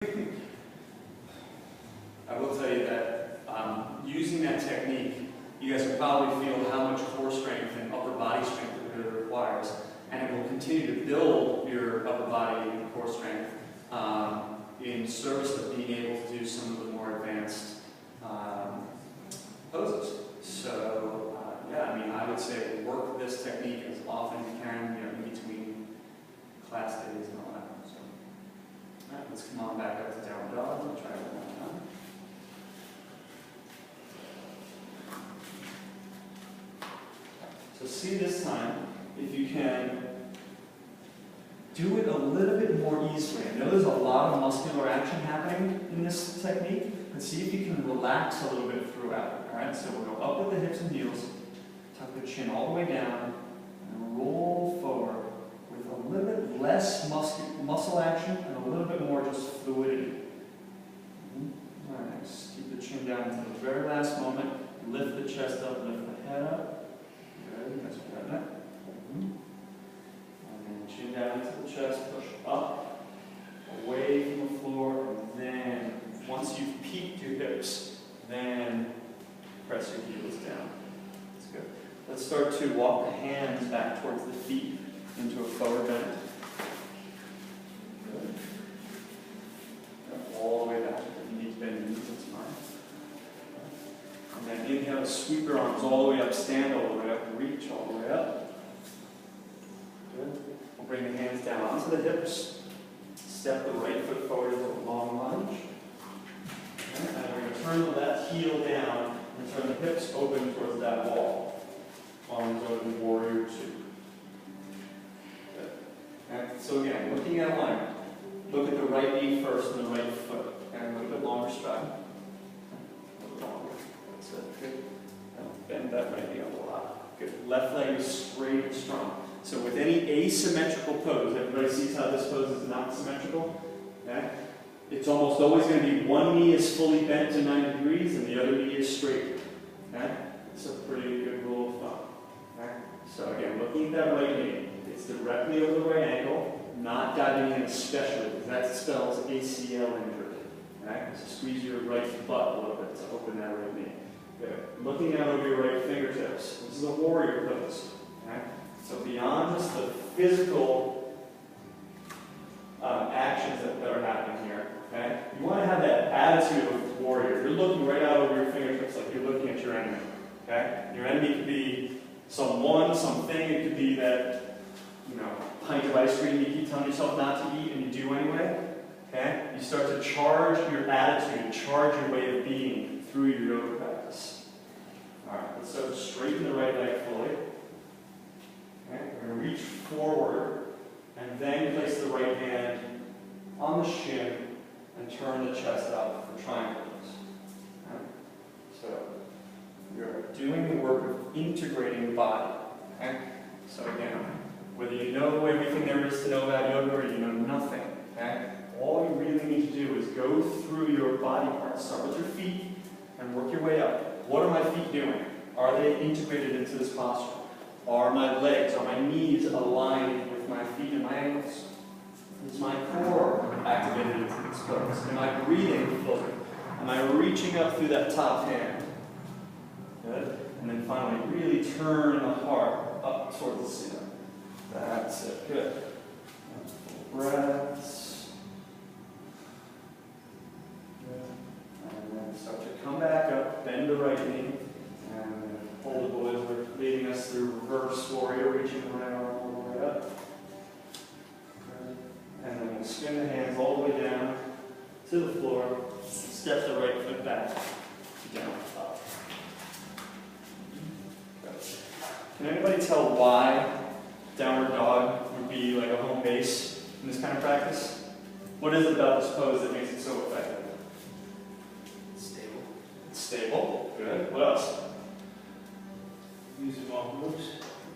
I will tell you that using that technique, you guys will probably feel how much core strength and upper body strength it really requires, and it will continue to build your upper body and core strength in service of being able to do some of the more advanced poses. So yeah, I mean, I would say work this technique as often as you can, in between class days and all that. So, all right, let's come on back up to downward dog. We'll try it one more time. So see this time, if you can do it a little bit more easily. I know there's a lot of muscular action happening in this technique, but see if you can relax a little bit throughout. All right, so we'll go up with the hips and heels, tuck the chin all the way down, and roll forward with a little bit less muscle action and a little bit more just fluidity. All right, next, keep the chin down until the very last moment. Lift the chest up, lift the head up. Good, that's what I meant. And then chin down into the chest, push up, away from the floor, and then once you've peaked your hips, then press your heels down. That's good. Let's start to walk the hands back towards the feet into a forward bend. Good. All the way back. If you need to bend your knees, that's fine. And then inhale, sweep your arms all the way up, stand all the way up, reach all the way up. Good. We'll bring the hands down onto the hips. Step the right foot forward into a long lunge. Okay. And we're going to turn the left heel down and turn the hips open towards that wall. Arms open, warrior two. Good. Okay. So again, looking at alignment. Look at the right knee first and the right foot. And a little bit longer stride. A little longer. That's it. Good. And bend that right knee up a lot. Good. Left leg is straight and strong. So with any asymmetrical pose, everybody sees how this pose is not symmetrical? Okay? It's almost always going to be one knee is fully bent to 90 degrees and the other knee is straight. Okay? It's a pretty good rule of thumb. Okay? So again, looking at that right knee, it's directly over the right ankle, not diving in especially, because that spells ACL injury. Okay? So squeeze your right butt a little bit to open that right knee. Good. Looking out over your right fingertips. This is a warrior pose. Okay? So beyond just the physical actions that are happening here, okay, you want to have that attitude of warrior. You're looking right out over your fingertips like you're looking at your enemy. Okay? Your enemy could be someone, something. It could be that, pint of ice cream you keep telling yourself not to eat and you do anyway. Okay? You start to charge your attitude, charge your way of being through your yoga practice. All right, let's start to straighten the right leg fully. Okay, we're going to reach forward and then place the right hand on the shin and turn the chest out for triangle pose. Okay? So you're doing the work of integrating the body. Okay? So again, whether you know everything there is to know about yoga or you know nothing, okay? All you really need to do is go through your body parts. Start with your feet and work your way up. What are my feet doing? Are they integrated into this posture? Are my legs, are my knees aligned with my feet and my ankles? Is my core activated into this pose? Am I breathing fully? Am I reaching up through that top hand? Good. And then finally, really turn the heart up towards the ceiling. That's it. Good. Full breaths. Good. And then start to come back up, bend the right knee. And hold it, boys. We're leading us through reverse warrior, reaching the right arm all the way up. Good. And then we'll spin the hands all the way down to the floor. Step the right foot back. Down up. Good. Can anybody tell why downward dog would be like a home base in this kind of practice? What is it about this pose that makes it so effective? Stable. It's stable. Good. What else? Using all moves.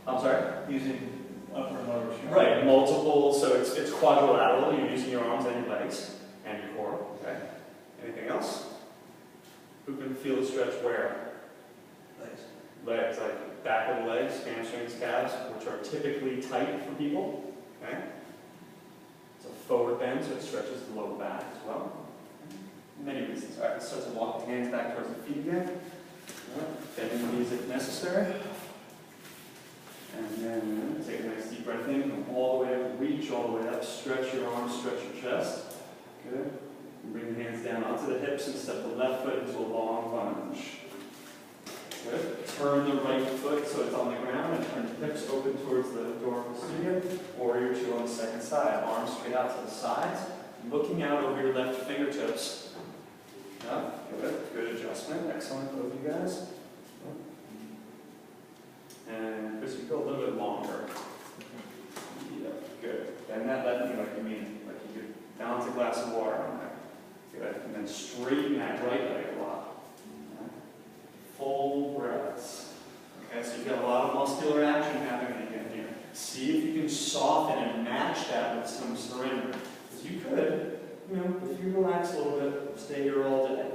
I'm sorry? Using upper and lower shoulder. Right, multiple, so it's quadrilateral. You're using your arms and your legs and your core. Okay. Anything else? Who can feel the stretch where? Legs. Legs, like back of the legs, hamstrings, calves, which are typically tight for people. Okay. It's a forward bend, so it stretches the lower back as well. Many reasons. All right, let's start to walk the hands back towards the feet again. All right, bending the knees if necessary. And then take a nice deep breath in, come all the way up, reach all the way up, stretch your arms, stretch your chest. Good. And bring the hands down onto the hips and step the left foot into a long lunge. Good. Turn the right foot so it's on the ground and turn the hips open towards the door of the studio. Warrior two on the second side. Arms straight out to the sides, looking out over your left fingertips. Yeah, good. Good adjustment. Excellent, both of you guys. And Chris, you go a little bit longer. Yeah, good. Bend that left knee like you mean, like you could balance a glass of water on there. Good. And then straighten that right leg a lot. Full breaths. Okay, so you've got a lot of muscular action happening again here. See if you can soften and match that with some surrender. Because you could, if you relax a little bit, stay here all day.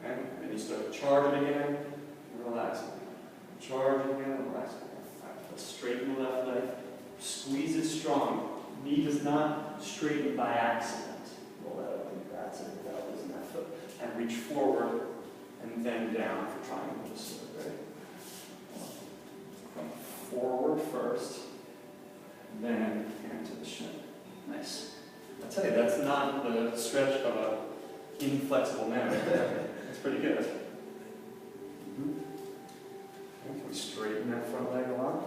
Okay? And you start charging again, relax again. Charge again, relax again. All right, let's straighten the left leg. Squeeze it strong. Knee does not straighten by accident. Roll that up, that's it, that was in that foot. And reach forward. And then down for triangle sword, right? From forward first, then hand to the shin. Nice. I tell you, that's not the stretch of an inflexible man. That's pretty good. Can we straighten that front leg a lot?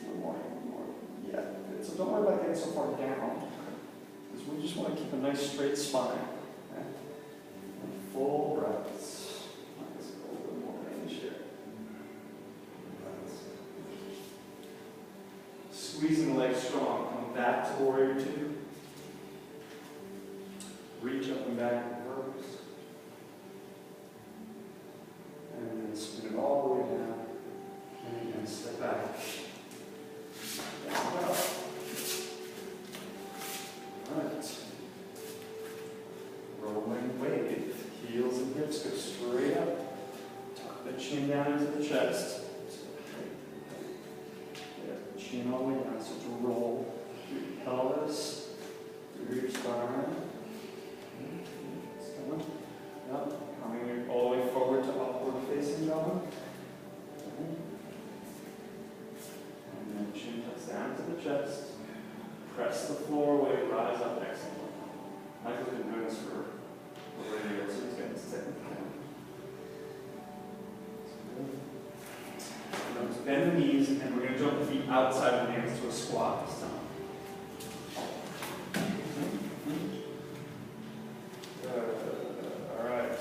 One more. Yeah, good. So don't worry about getting so far down, because we just want to keep a nice straight spine. Okay? Full breaths. Let's go a little more range here. Squeezing the legs strong. Come back to warrior two. Reach up and back in reverse. And then spin it all the way down. And then step back. Down and up. All right. Rolling wave. Heels and hips go straight up. Tuck the chin down into the chest. Yeah, chin all the way down. So to roll through your pelvis, through your spine. Yep. Coming all the way forward to upward facing dog. And then chin tucks down to the chest. Press the floor away, rise up, excellent. Michael's been doing this for over a year, so he's getting this technique down. Bend the knees, and we're going to jump the feet outside of the hands to a squat this time. All right.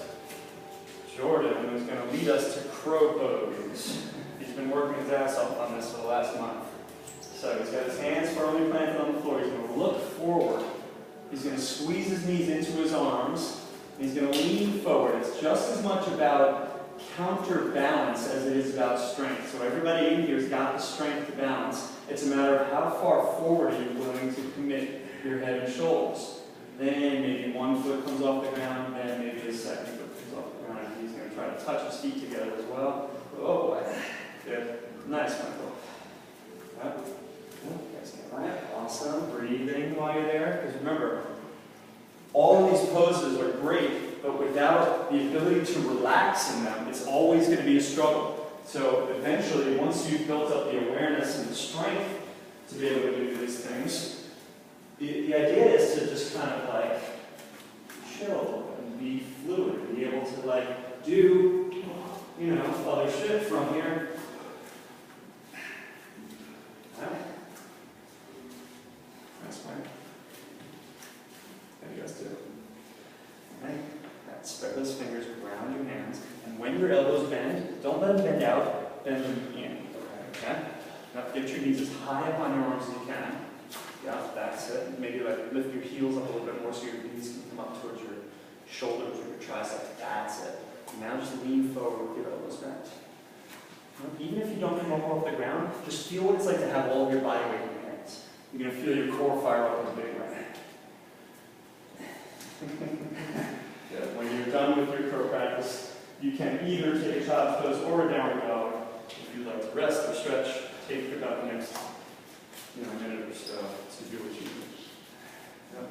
Jordan is going to lead us to crow pose. He's been working his ass off on this for the last month. So he's got his hands firmly planted on the floor. He's going to look forward. He's going to squeeze his knees into his arms. He's going to lean forward. It's just as much about counterbalance as it is about strength. So everybody in here has got the strength to balance. It's a matter of how far forward are you willing to commit your head and shoulders. Then maybe one foot comes off the ground, then maybe the second foot comes off the ground, and he's going to try to touch his feet together as well. Oh boy. Good. Nice, Michael. Yep. You guys can land. Awesome. Breathing while you're there. Because remember, all of these poses are great, but without the ability to relax in them, it's always going to be a struggle. So eventually, once you've built up the awareness and the strength to be able to do these things, the idea is to just kind of like chill and be fluid, be able to like do, other shit from here. That's fine. How do you guys do? Okay. Spread those fingers around your hands, and when your elbows bend, don't let them bend out, bend them in. Okay? Now get your knees as high up on your arms as you can. Yeah, that's it. Maybe like lift your heels up a little bit more so your knees can come up towards your shoulders or your triceps. That's it. Now just lean forward with your elbows bent. Even if you don't come up off the ground, just feel what it's like to have all of your body weight in your hands. You're going to feel your core fire up in a big way. Yeah, when you're done with your crow practice, you can either take a child's pose or a downward dog. If you'd like to rest or stretch, take about the next minute or so to do what you need. Yep.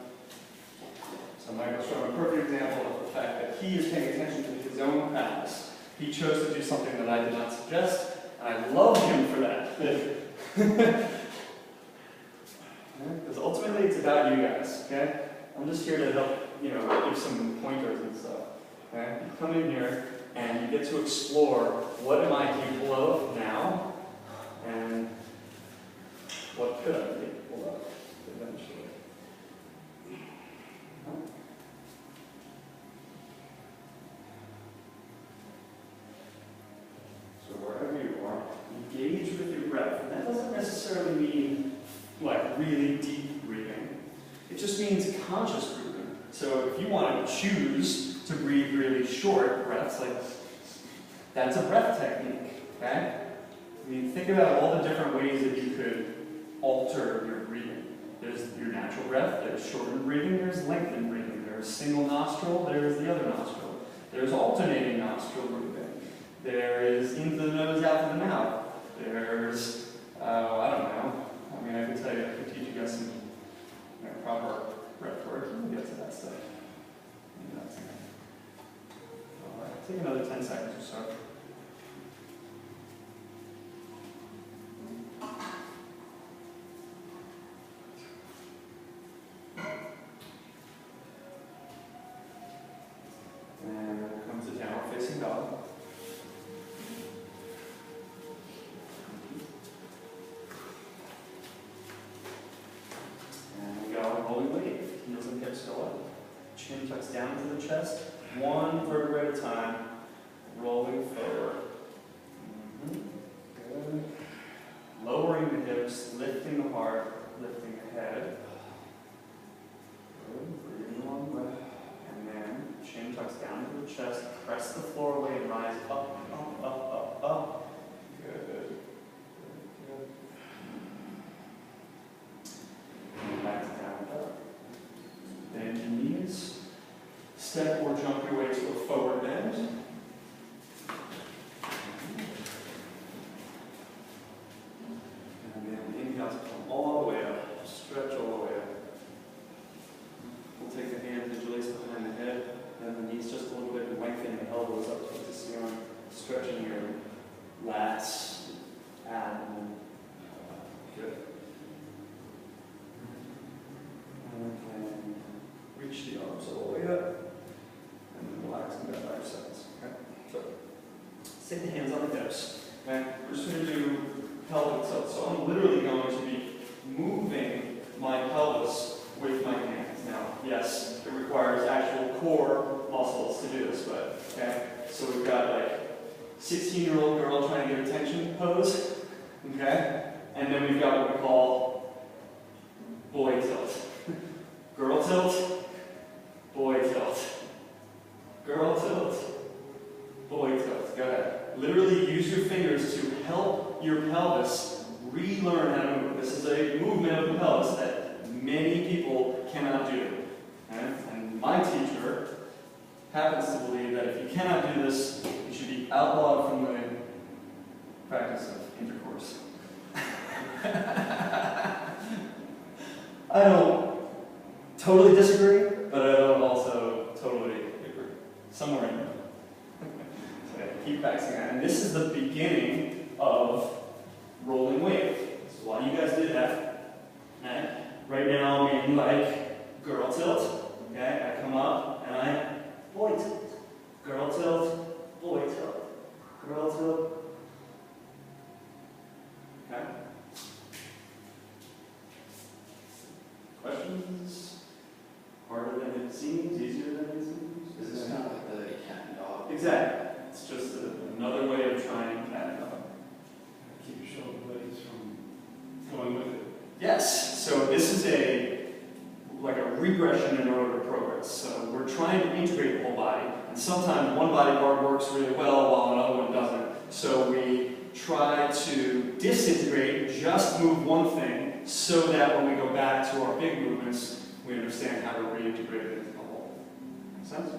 So Michael's showing a perfect example of the fact that he is paying attention to his own practice. He chose to do something that I did not suggest, and I love him for that. Because ultimately it's about you guys, okay? I'm just here to help, give some pointers and stuff. Okay? You come in here and you get to explore what am I capable of now, and what could I be capable of eventually. So wherever you are, engage with your breath. And that doesn't necessarily mean like really deep breathing. It just means conscious breathing. So if you want to choose to breathe really short breaths, like that's a breath technique, okay? I mean, think about all the different ways that you could alter your breathing. There's your natural breath, there's shortened breathing, there's lengthened breathing, there's single nostril, there's the other nostril. There's alternating nostril breathing. There is into the nose, out to the mouth. There's, I don't know. I mean, I could tell you, I could teach you guys some proper breath work. We'll get to that stuff. All right, take another 10 seconds or so. And come to downward facing dog. And we go rolling wave. Heels and hips go up. Chin tucks down into the chest. One vertebrae at a time. Rolling forward. Good. Lowering the hips, lifting the heart, lifting the head. Good. Breathing a long breath. And then chin tucks down into the chest. Press the floor away and rise up, up, up, up, up. Good. Good. And back to down dog. Bend your knees. Step or jump your way to a forward bend. And then inhale to come all the way up. Stretch all the way up. We'll take the hands interlace behind the head, and the knees just a little bit, and lengthen the elbows up towards the ceiling. Stretching your lats, abdomen. Good. And then reach the arms all the way up. And then relax and go 5 seconds. Okay? So, stick the hands on the hips. Okay? We're just going to do pelvic tilt. So I'm literally going to be moving my pelvis with my hands. Now, yes, it requires actual core muscles to do this, but, okay? So we've got like 16-year-old girl trying to get attention pose, okay? And then we've got what we call boy tilt. Girl tilt, boy tilt. Girl tilt, boy tilt. Go ahead. Literally use your fingers to help your pelvis relearn how to move. This is a movement of the pelvis that many people cannot do. Okay? And my teacher happens to believe that if you cannot do this, you should be outlawed from the practice of intercourse. I don't totally disagree, but I don't also totally agree. Somewhere in there. So keep practicing that. And this is the beginning of rolling wave. So while you guys did that, okay, right now I'm in like girl tilt. Okay, I come up and I boy tilt. Girl tilt, boy tilt. Girl tilt. Okay. Questions? Harder than it seems, easier than it seems? This is kind of like the cat and dog. Exactly. It's just another way of trying cat and dog. Keep your shoulder blades from going with it. Yes. So this is like a regression in order to progress. So we're trying to integrate the whole body, and sometimes one body part works really well while another one doesn't. So we try to disintegrate, just move one thing, so that when we go back to our big movements, we understand how to reintegrate it into the whole. Make sense?